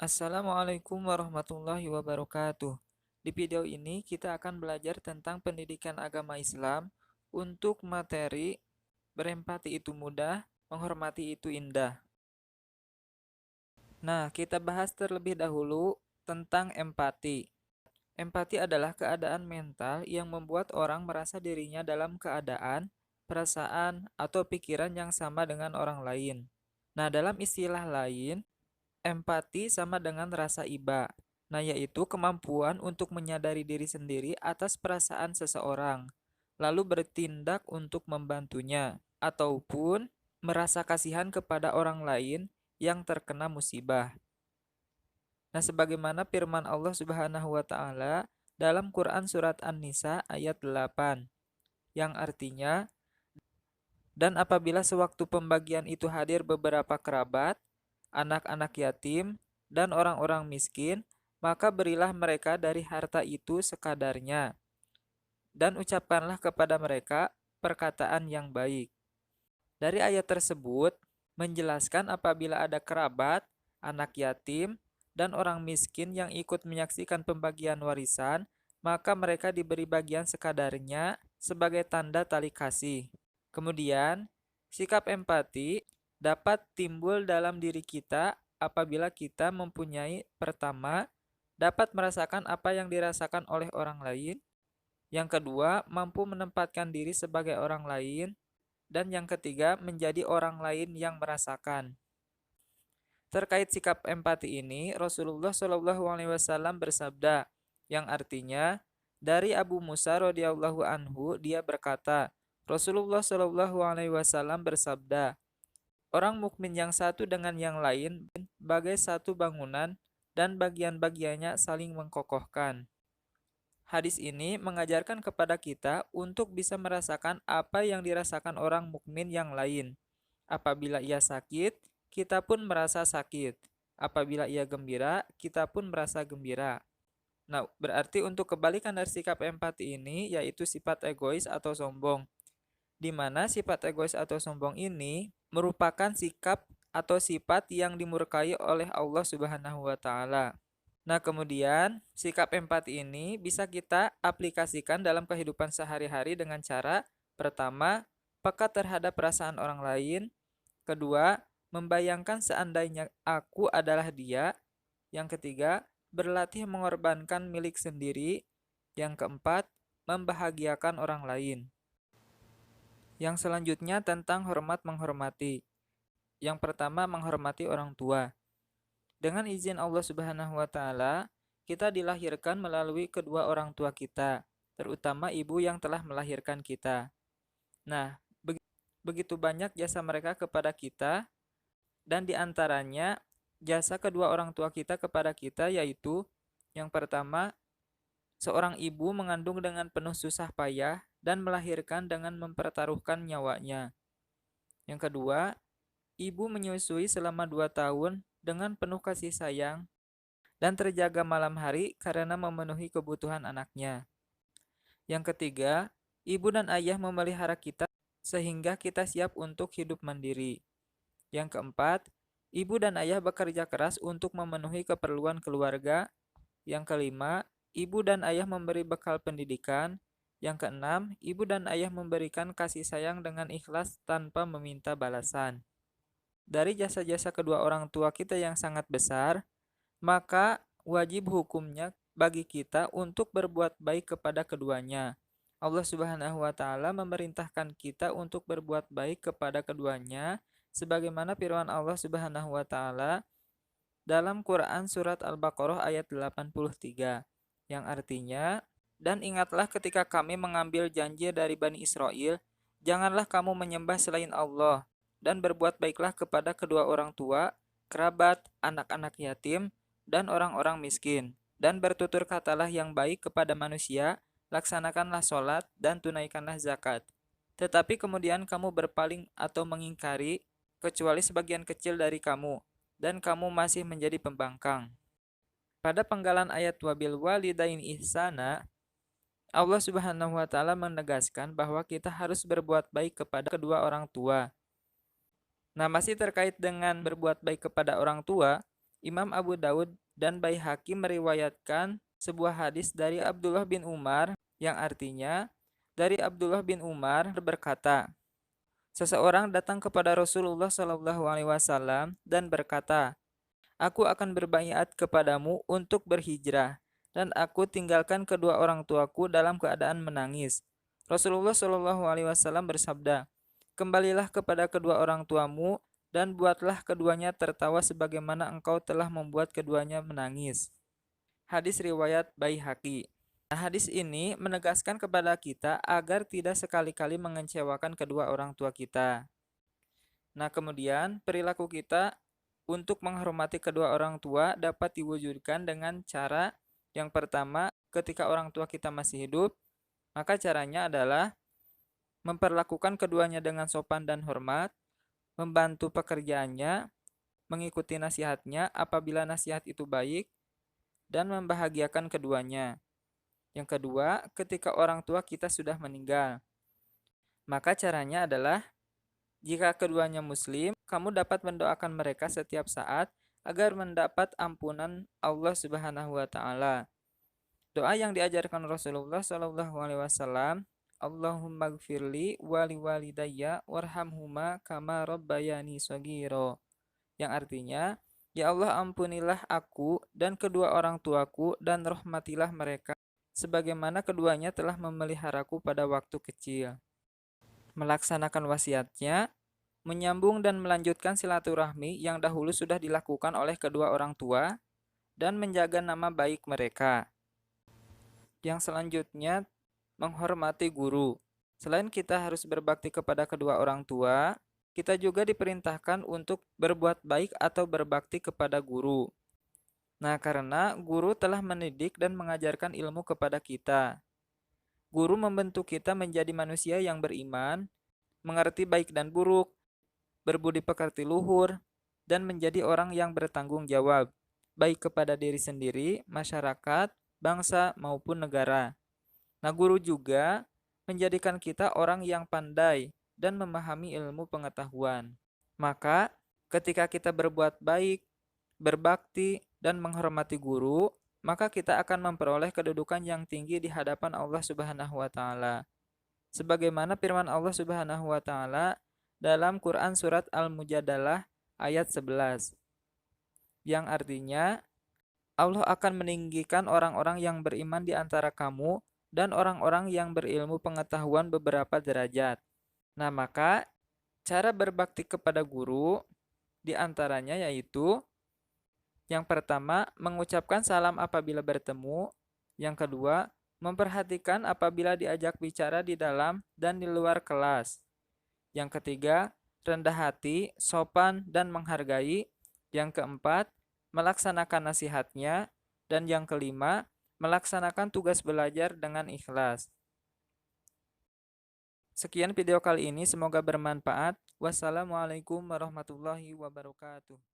Assalamualaikum warahmatullahi wabarakatuh. Di video ini kita akan belajar tentang pendidikan agama Islam untuk materi berempati itu mudah, menghormati itu indah. Nah, kita bahas terlebih dahulu tentang empati. Empati adalah keadaan mental yang membuat orang merasa dirinya dalam keadaan, perasaan, atau pikiran yang sama dengan orang lain. Nah, dalam istilah lain, empati sama dengan rasa iba. Nah, yaitu kemampuan untuk menyadari diri sendiri atas perasaan seseorang, lalu bertindak untuk membantunya, ataupun merasa kasihan kepada orang lain yang terkena musibah. Nah, sebagaimana firman Allah Subhanahu wa taala dalam Quran surat An-Nisa ayat 8 yang artinya, dan apabila sewaktu pembagian itu hadir beberapa kerabat, anak-anak yatim, dan orang-orang miskin, maka berilah mereka dari harta itu sekadarnya, dan ucapkanlah kepada mereka perkataan yang baik. Dari ayat tersebut, menjelaskan apabila ada kerabat, anak yatim, dan orang miskin yang ikut menyaksikan pembagian warisan, maka mereka diberi bagian sekadarnya sebagai tanda tali kasih. Kemudian, sikap empati dapat timbul dalam diri kita apabila kita mempunyai pertama, dapat merasakan apa yang dirasakan oleh orang lain. Yang kedua, mampu menempatkan diri sebagai orang lain. Dan yang ketiga, menjadi orang lain yang merasakan. Terkait sikap empati ini, Rasulullah SAW bersabda, yang artinya, dari Abu Musa radhiyallahu anhu, dia berkata, Rasulullah SAW bersabda, orang mukmin yang satu dengan yang lain bagai satu bangunan dan bagian-bagiannya saling mengkokohkan. Hadis ini mengajarkan kepada kita untuk bisa merasakan apa yang dirasakan orang mukmin yang lain. Apabila ia sakit, kita pun merasa sakit. Apabila ia gembira, kita pun merasa gembira. Nah, berarti untuk kebalikan dari sikap empati ini yaitu sifat egois atau sombong. Di mana sifat egois atau sombong ini merupakan sikap atau sifat yang dimurkai oleh Allah Subhanahu wa taala. Nah, kemudian sikap empati ini bisa kita aplikasikan dalam kehidupan sehari-hari dengan cara pertama, peka terhadap perasaan orang lain, kedua, membayangkan seandainya aku adalah dia, yang ketiga, berlatih mengorbankan milik sendiri, yang keempat, membahagiakan orang lain. Yang selanjutnya tentang hormat menghormati. Yang pertama, menghormati orang tua. Dengan izin Allah Subhanahu wa taala, kita dilahirkan melalui kedua orang tua kita, terutama ibu yang telah melahirkan kita. Nah, begitu banyak jasa mereka kepada kita, dan diantaranya jasa kedua orang tua kita kepada kita yaitu yang pertama, seorang ibu mengandung dengan penuh susah payah dan melahirkan dengan mempertaruhkan nyawanya. Yang kedua, ibu menyusui selama 2 tahun dengan penuh kasih sayang dan terjaga malam hari karena memenuhi kebutuhan anaknya. Yang ketiga, ibu dan ayah memelihara kita sehingga kita siap untuk hidup mandiri. Yang keempat, ibu dan ayah bekerja keras untuk memenuhi keperluan keluarga. Yang kelima, ibu dan ayah memberi bekal pendidikan. Yang keenam, ibu dan ayah memberikan kasih sayang dengan ikhlas tanpa meminta balasan. Dari jasa-jasa kedua orang tua kita yang sangat besar, maka wajib hukumnya bagi kita untuk berbuat baik kepada keduanya. Allah Subhanahu wa taala memerintahkan kita untuk berbuat baik kepada keduanya sebagaimana firman Allah Subhanahu wa taala dalam Quran surat Al-Baqarah ayat 83 yang artinya, dan ingatlah ketika kami mengambil janji dari Bani Israel, janganlah kamu menyembah selain Allah dan berbuat baiklah kepada kedua orang tua, kerabat, anak-anak yatim, dan orang-orang miskin. Dan bertutur katalah yang baik kepada manusia, laksanakanlah sholat, dan tunaikanlah zakat. Tetapi kemudian kamu berpaling atau mengingkari, kecuali sebagian kecil dari kamu, dan kamu masih menjadi pembangkang. Pada penggalan ayat wabil walidain ihsana, Allah Subhanahu wa taala menegaskan bahwa kita harus berbuat baik kepada kedua orang tua. Nah, masih terkait dengan berbuat baik kepada orang tua, Imam Abu Daud dan Baihaqi meriwayatkan sebuah hadis dari Abdullah bin Umar yang artinya dari Abdullah bin Umar berkata, seseorang datang kepada Rasulullah Shallallahu Alaihi Wasallam dan berkata, aku akan berbaiat kepadamu untuk berhijrah, dan aku tinggalkan kedua orang tuaku dalam keadaan menangis. Rasulullah Shallallahu Alaihi Wasallam bersabda, kembalilah kepada kedua orang tuamu dan buatlah keduanya tertawa sebagaimana engkau telah membuat keduanya menangis. Hadis riwayat Baihaqi. Nah, hadis ini menegaskan kepada kita agar tidak sekali-kali mengecewakan kedua orang tua kita. Nah, kemudian perilaku kita untuk menghormati kedua orang tua dapat diwujudkan dengan cara yang pertama, ketika orang tua kita masih hidup, maka caranya adalah memperlakukan keduanya dengan sopan dan hormat, membantu pekerjaannya, mengikuti nasihatnya apabila nasihat itu baik, dan membahagiakan keduanya. Yang kedua, ketika orang tua kita sudah meninggal, maka caranya adalah jika keduanya muslim, kamu dapat mendoakan mereka setiap saat agar mendapat ampunan Allah Subhanahu wa taala. Doa yang diajarkan Rasulullah Shallallahu alaihi wasallam, Allahumma gfirli wali walidayya warhamhuma kama rabbayani shaghira. Yang artinya, ya Allah ampunilah aku dan kedua orang tuaku dan rahmatilah mereka sebagaimana keduanya telah memeliharaku pada waktu kecil. Melaksanakan wasiatnya, menyambung dan melanjutkan silaturahmi yang dahulu sudah dilakukan oleh kedua orang tua, dan menjaga nama baik mereka. Yang selanjutnya, menghormati guru. Selain kita harus berbakti kepada kedua orang tua, kita juga diperintahkan untuk berbuat baik atau berbakti kepada guru. Nah, karena guru telah mendidik dan mengajarkan ilmu kepada kita. Guru membentuk kita menjadi manusia yang beriman, mengerti baik dan buruk, berbudi pekerti luhur, dan menjadi orang yang bertanggung jawab, baik kepada diri sendiri, masyarakat, bangsa, maupun negara. Nah, guru juga menjadikan kita orang yang pandai dan memahami ilmu pengetahuan. Maka, ketika kita berbuat baik, berbakti, dan menghormati guru, maka kita akan memperoleh kedudukan yang tinggi di hadapan Allah Subhanahu wa taala. Sebagaimana firman Allah Subhanahu wa taala dalam Quran surat Al-Mujadalah ayat 11, yang artinya Allah akan meninggikan orang-orang yang beriman di antara kamu dan orang-orang yang berilmu pengetahuan beberapa derajat. Nah, maka cara berbakti kepada guru di antaranya yaitu yang pertama, mengucapkan salam apabila bertemu. Yang kedua, memperhatikan apabila diajak bicara di dalam dan di luar kelas. Yang ketiga, rendah hati, sopan, dan menghargai. Yang keempat, melaksanakan nasihatnya. Dan yang kelima, melaksanakan tugas belajar dengan ikhlas. Sekian video kali ini, semoga bermanfaat. Wassalamualaikum warahmatullahi wabarakatuh.